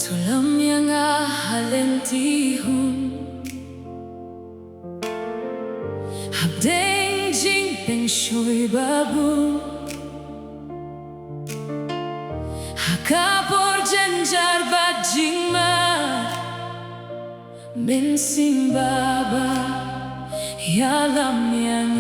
Tulam yang ahalentihun Habdeng Jing peng shui babu Hakapor jenjar bat Jing ma Mensing baba Yalam yang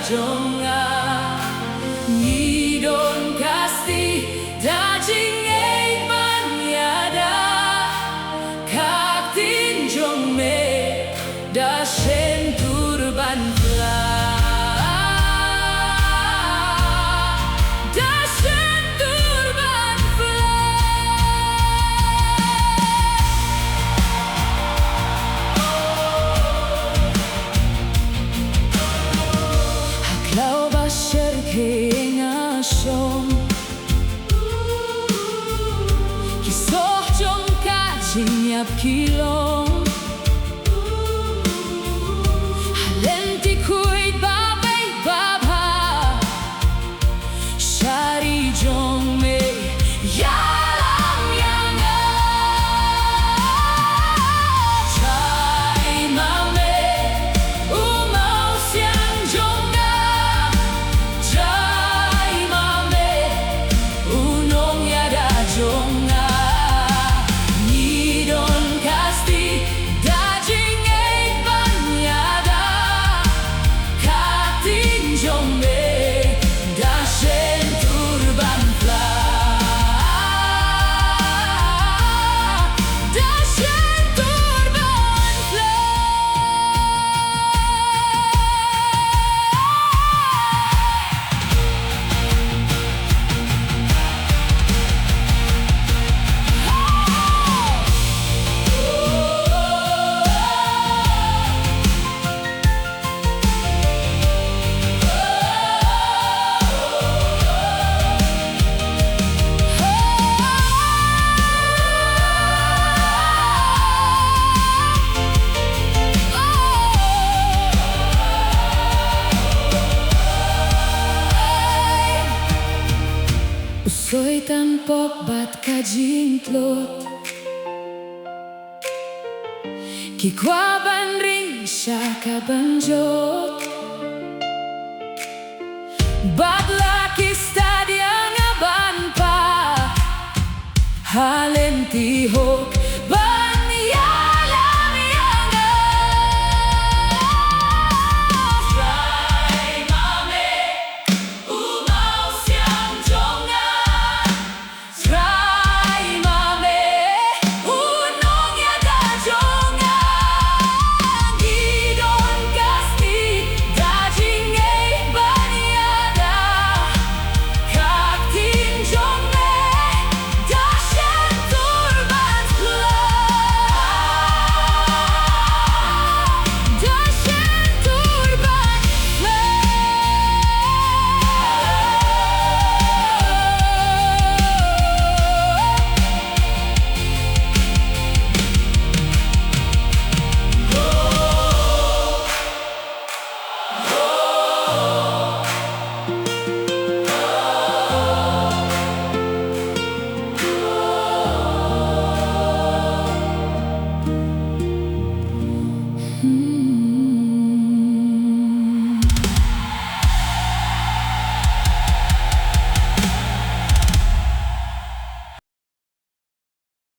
Jonga Ngidon Khasi da Jing ei ban yada Kak tin jong me da shen turban fla Da shen turban fla Lau basher ke ngashom Kisoh jong ka Jing yap kilong Halenti kuit babay baba Shari jong me Yalam yanga Chai mame Umau siang jong Soy tampok bat ka Jing tlot Kikwa ban ring siya ka banjot Bat laki stadya nga ban pa Halentiho